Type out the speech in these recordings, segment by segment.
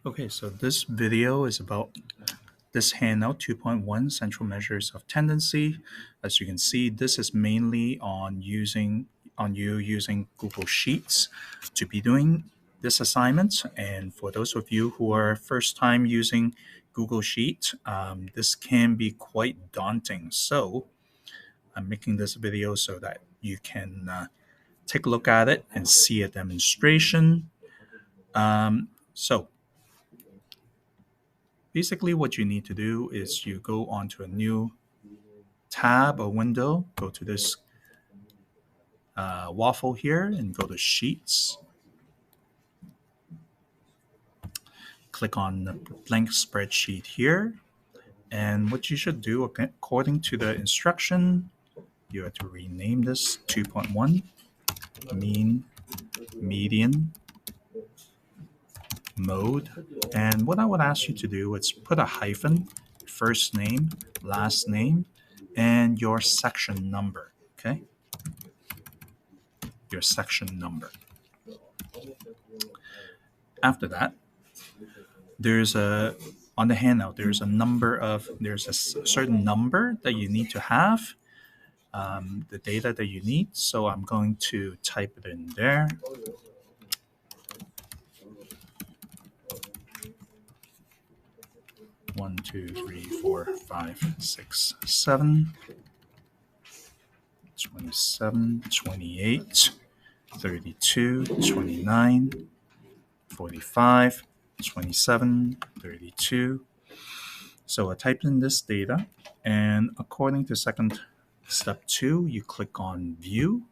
Okay, so this video is about this handout 2.1 central measures of tendency. As you can see, this is mainly on you using Google Sheets to be doing this assignment. And for those of you who are first time using Google Sheet, this can be quite daunting. So I'm making this video so that you can take a look at it and see a demonstration. So basically what you need to do is you go onto a new tab or window, go to this waffle here and go to Sheets. Click on the blank spreadsheet here. And what you should do, according to the instruction, you have to rename this 2.1 mean, median, mode. And what I would ask you to do is put a hyphen, first name, last name, and your section number. Okay? Your section number. After that, there's a on the handout there's a certain number that you need to have, the data that you need. So I'm going to type it in there. One, two, three, four, five, six, 7, 27, 28, 32, 29, 45, 27, 32. So I typed in this data, and according to step 2, you click on View,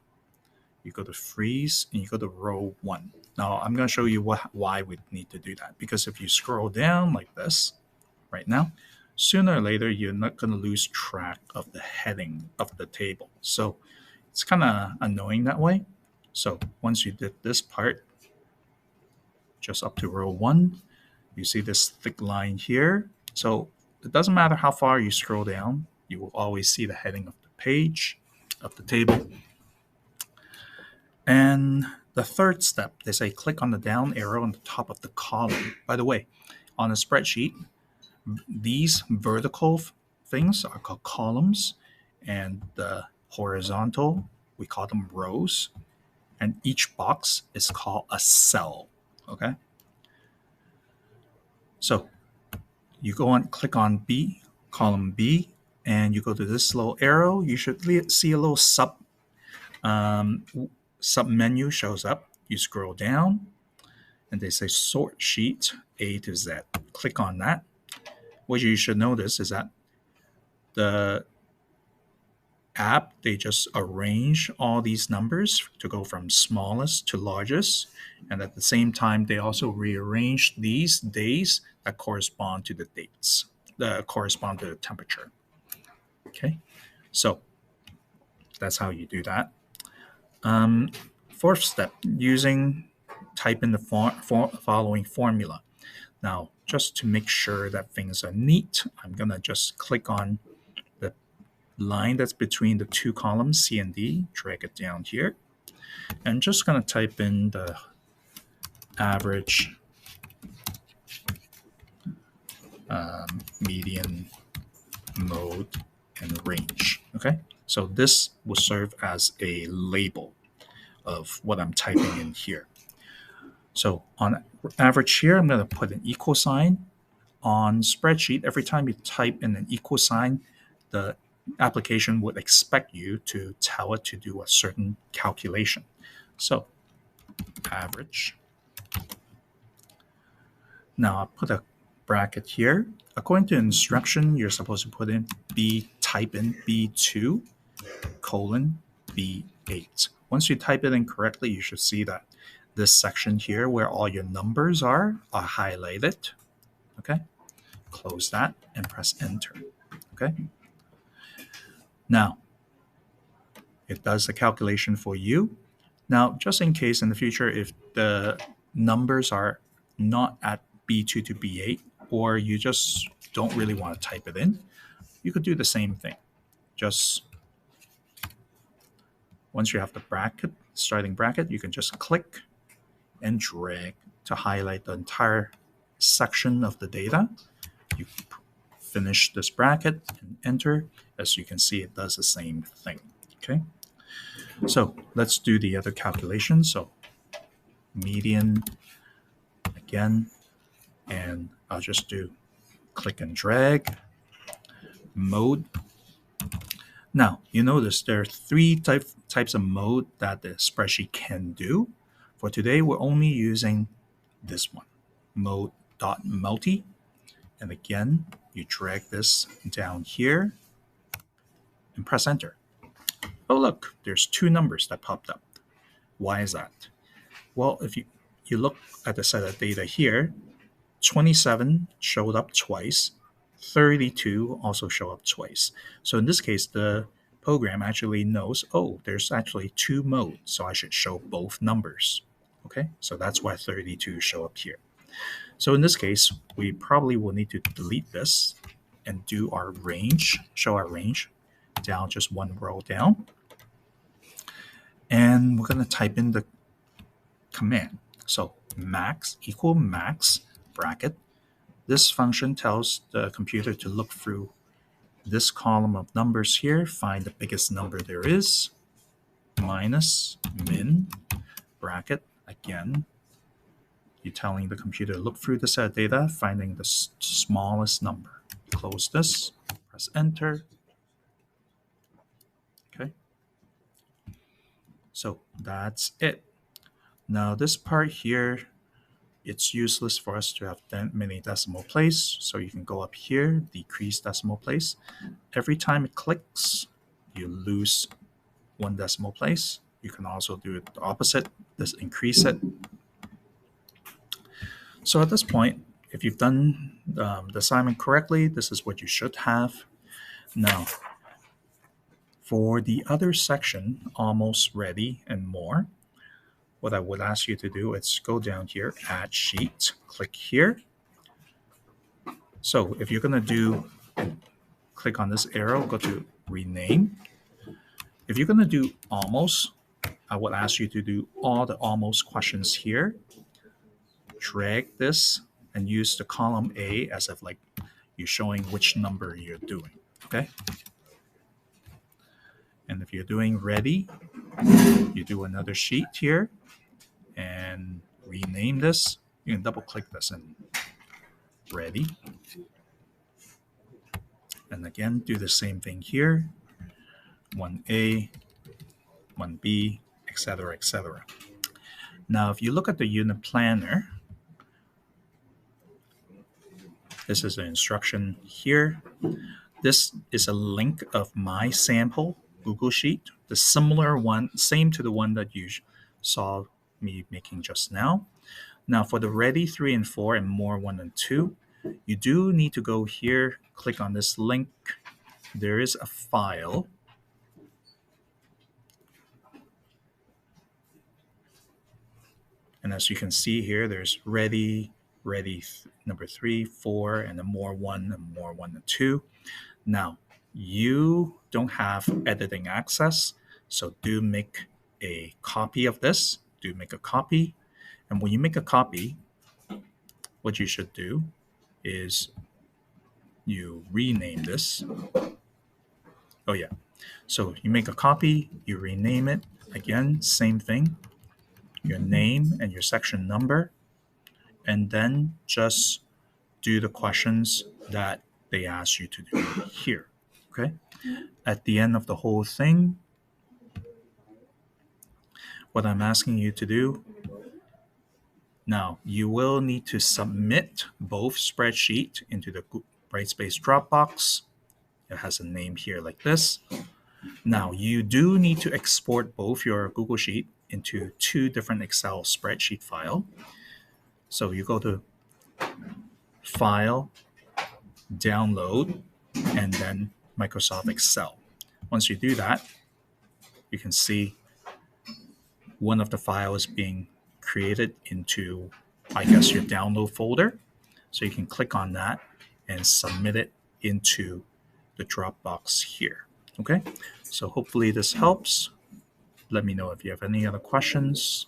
you go to Freeze, and you go to Row 1. Now I'm going to show you why we need to do that, because if you scroll down like this right now, sooner or later you're not going to lose track of the heading of the table. So it's kind of annoying that way. So once you did this part, just up to Row 1, you see this thick line here. So it doesn't matter how far you scroll down, you will always see the heading of the page, of the table. And the third step, they say click on the down arrow on the top of the column. By the way, on a spreadsheet, these vertical things are called columns, and the horizontal, we call them rows. And each box is called a cell. Okay? So you go and click on B, column B, and you go to this little arrow. You should see a little sub menu shows up. You scroll down, and they say sort sheet A to Z. Click on that. What you should notice is that the app, they just arrange all these numbers to go from smallest to largest, and at the same time they also rearrange these days that correspond to the dates that correspond to the temperature. Okay, so that's how you do that. Fourth step, type in the following formula. Now, just to make sure that things are neat, I'm gonna just click on the line that's between the two columns, C and D, drag it down here, and just gonna type in the average, median, mode, and range. Okay, so this will serve as a label of what I'm typing in here. So on average here, I'm going to put an equal sign. On spreadsheet, every time you type in an equal sign, the application would expect you to tell it to do a certain calculation. So average. Now I'll put a bracket here. According to instruction, you're supposed to type in B2 colon B8. Once you type it in correctly, you should see that this section here where all your numbers are highlighted. Okay, close that and press enter. Okay, now it does the calculation for you. Now, just in case in the future, if the numbers are not at B2 to B8, or you just don't really want to type it in, you could do the same thing. Just once you have the bracket, starting bracket, you can just click and drag to highlight the entire section of the data. You finish this bracket and enter. As you can see, it does the same thing. Okay. So let's do the other calculation. So median again, and I'll just do click and drag mode. Now, you notice there are three types of mode that the spreadsheet can do. For today, we're only using this one, mode.multi. And again, you drag this down here and press enter. Oh, look, there's two numbers that popped up. Why is that? Well, if you look at the set of data here, 27 showed up twice, 32 also show up twice. So in this case, the program actually knows, oh, there's actually two modes, so I should show both numbers. Okay, so that's why 32 show up here. So in this case, we probably will need to delete this and do our range, show our range down just one row down. And we're going to type in the command. So max equal max bracket. This function tells the computer to look through this column of numbers here, find the biggest number there is, minus min bracket. Again, you're telling the computer to look through the set of data, finding the smallest number. Close this, press enter. Okay. So that's it. Now this part here, it's useless for us to have that many decimal place. So you can go up here, decrease decimal place. Every time it clicks, you lose one decimal place. You can also do it the opposite, just increase it. So at this point, if you've done the assignment correctly, this is what you should have. Now, for the other section, almost ready and more, what I would ask you to do is go down here, add sheet, click here. So if you're going to do, click on this arrow, go to rename. If you're going to do almost, I would ask you to do all the almost questions here. Drag this and use the column A as if like you're showing which number you're doing, okay? And if you're doing ready, you do another sheet here and rename this. You can double click this and ready. And again, do the same thing here. 1A, 1B, etc., etc. Now, if you look at the unit planner, this is the instruction here. This is a link of my sample Google Sheet, the similar one, same to the one that you saw me making just now. Now for the ready 3 and 4 and more 1 and 2, you do need to go here, click on this link. There is a file. And as you can see here, there's ready number 3, 4, and then more 1 and more 1 and 2. Now, you don't have editing access, so do make a copy of this. Do make a copy. And when you make a copy, what you should do is you rename this. Oh yeah. So you make a copy, you rename it. Again, same thing. Your name and your section number. And then just do the questions that they ask you to do here. Okay? At the end of the whole thing, what I'm asking you to do, now you will need to submit both spreadsheet into the Brightspace Dropbox. It has a name here like this. Now you do need to export both your Google Sheet into 2 different Excel spreadsheet file. So you go to File, Download, and then Microsoft Excel. Once you do that, you can see one of the files being created into, I guess, your download folder. So you can click on that and submit it into the Dropbox here. Okay, so hopefully this helps. Let me know if you have any other questions.